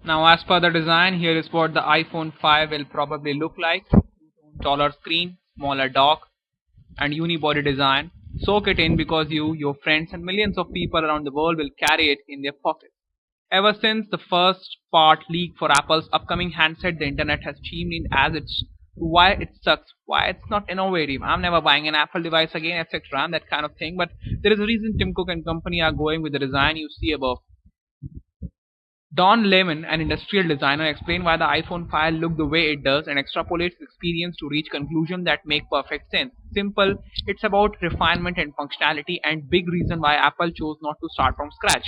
Now, as per the design, here is what the iPhone 5 will probably look like. Taller screen, smaller dock, and unibody design. Soak it in because you, your friends, and millions of people around the world will carry it in their pockets. Ever since the first part leaked for Apple's upcoming handset, the internet has chimed in as it's why it sucks, why it's not innovative. I'm never buying an Apple device again, etc. and that kind of thing. But there is a reason Tim Cook and company are going with the design you see above. Don Lemon, an industrial designer, explained why the iPhone 5 looked the way it does and extrapolates the experience to reach conclusions that make perfect sense. Simple, it's about refinement and functionality, and big reason why Apple chose not to start from scratch.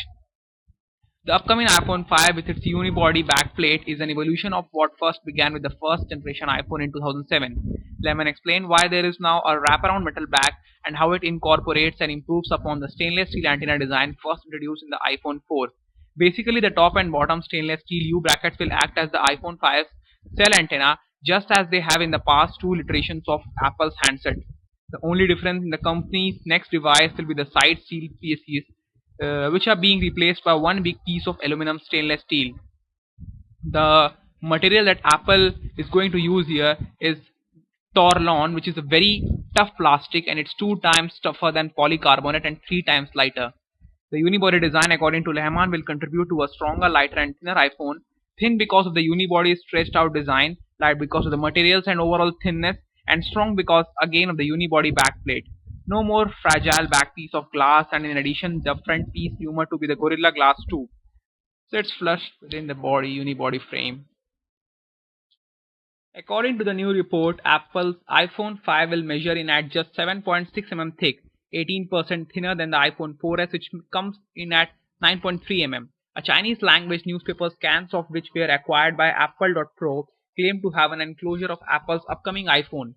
The upcoming iPhone 5 with its unibody backplate is an evolution of what first began with the first generation iPhone in 2007. Lemon explained why there is now a wraparound metal back and how it incorporates and improves upon the stainless steel antenna design first introduced in the iPhone 4. Basically, the top and bottom stainless steel U brackets will act as the iPhone 5's cell antenna, just as they have in the past two iterations of Apple's handset. The only difference in the company's next device will be the side steel pieces, which are being replaced by one big piece of aluminum stainless steel. The material that Apple is going to use here is torlon, which is a very tough plastic, and it's 2 times tougher than polycarbonate and 3 times lighter. The unibody design, according to Lehman, will contribute to a stronger, lighter, and thinner iPhone. Thin because of the unibody's stretched out design, light because of the materials and overall thinness, and strong because again of the unibody backplate. No more fragile back piece of glass, and in addition the front piece rumored to be the Gorilla Glass 2. So it's flush within the body unibody frame. According to the new report, Apple's iPhone 5 will measure in at just 7.6 mm thick, 18% thinner than the iPhone 4S, which comes in at 9.3 mm. A Chinese language newspaper, scans of which were acquired by Apple.pro, claim to have an enclosure of Apple's upcoming iPhone,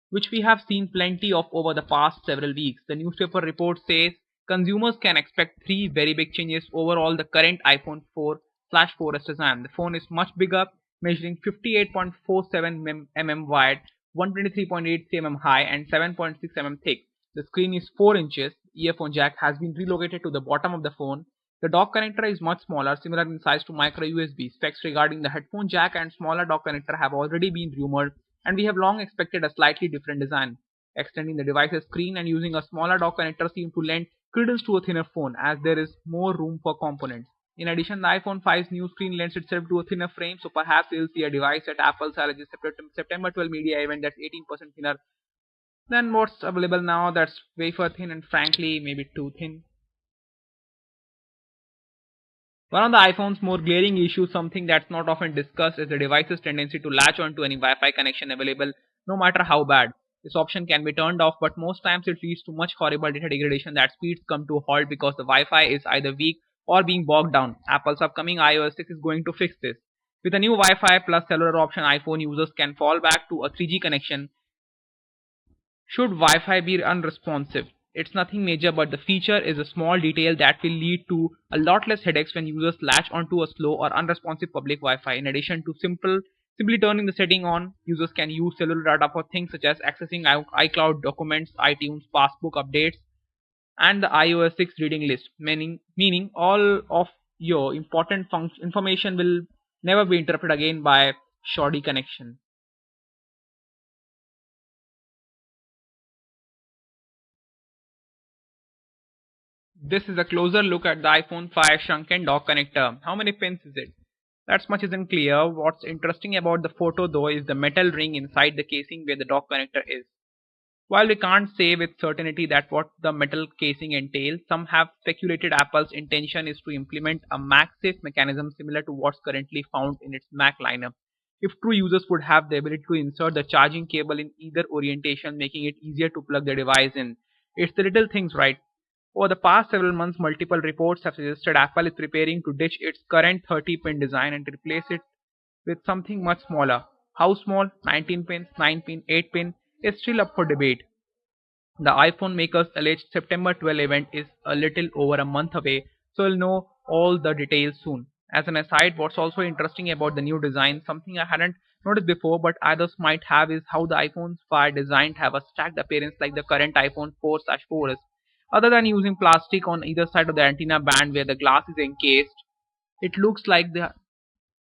which we have seen plenty of over the past several weeks. The newspaper report says consumers can expect three very big changes overall the current iPhone 4/4S design. The phone is much bigger, measuring 58.47 mm wide, 123.83 mm high, and 7.6 mm thick. The screen is 4 inches. The earphone jack has been relocated to the bottom of the phone. The dock connector is much smaller, similar in size to micro USB. Specs regarding the headphone jack and smaller dock connector have already been rumored, and we have long expected a slightly different design. Extending the device's screen and using a smaller dock connector seem to lend credence to a thinner phone, as there is more room for components. In addition, the iPhone 5's new screen lends itself to a thinner frame, so perhaps we'll see a device at Apple's September 12 media event that's 18% thinner than what's available now. That's wafer thin and frankly maybe too thin. One of the iPhone's more glaring issues, something that's not often discussed, is the device's tendency to latch onto any Wi-Fi connection available, no matter how bad. This option can be turned off, but most times it leads to much horrible data degradation that speeds come to a halt because the Wi-Fi is either weak or being bogged down. Apple's upcoming iOS 6 is going to fix this. With a new Wi-Fi plus cellular option, iPhone users can fall back to a 3G connection should Wi-Fi be unresponsive. It's nothing major, but the feature is a small detail that will lead to a lot less headaches when users latch onto a slow or unresponsive public Wi-Fi. In addition to simply turning the setting on, users can use cellular data for things such as accessing iCloud documents, iTunes, passbook updates, and the iOS 6 reading list, meaning all of your important information will never be interrupted again by shoddy connection. This is a closer look at the iPhone 5 shrunken dock connector. How many pins is it? That much isn't clear. What's interesting about the photo though is the metal ring inside the casing where the dock connector is. While we can't say with certainty that what the metal casing entails, some have speculated Apple's intention is to implement a MagSafe mechanism similar to what's currently found in its Mac lineup. If true, users would have the ability to insert the charging cable in either orientation, making it easier to plug the device in. It's the little things, right? Over the past several months, multiple reports have suggested Apple is preparing to ditch its current 30-pin design and replace it with something much smaller. How small? 19 pins, 9 pin, 8 pin is still up for debate. The iPhone maker's alleged September 12 event is a little over a month away, so we'll know all the details soon. As an aside, what's also interesting about the new design, something I hadn't noticed before but others might have, is how the iPhone 5 designed have a stacked appearance like the current iPhone 4/4S. Other than using plastic on either side of the antenna band where the glass is encased, it looks like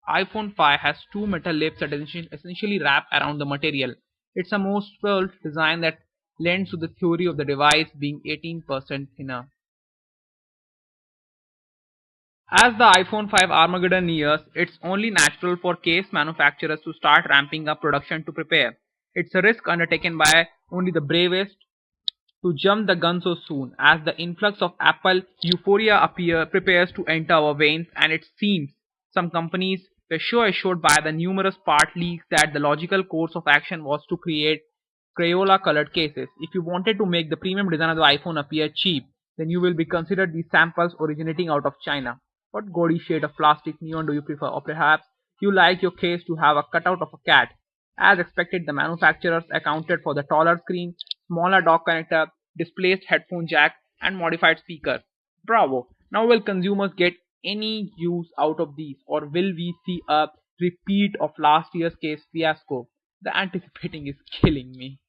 iPhone 5 has two metal lips that essentially wrap around the material. It's a most built design that lends to the theory of the device being 18% thinner. As the iPhone 5 Armageddon nears, it's only natural for case manufacturers to start ramping up production to prepare. It's a risk undertaken by only the bravest to jump the gun so soon, as the influx of Apple euphoria prepares to enter our veins, and it seems some companies were sure assured by the numerous part leaks that the logical course of action was to create Crayola colored cases. If you wanted to make the premium design of the iPhone appear cheap, then you will be considered these samples originating out of China. What gaudy shade of plastic neon do you prefer? Or perhaps you like your case to have a cutout of a cat. As expected, the manufacturers accounted for the taller screen, smaller dock connector, displaced headphone jack, and modified speaker. Bravo! Now will consumers get any use out of these, or will we see a repeat of last year's case fiasco? The anticipating is killing me.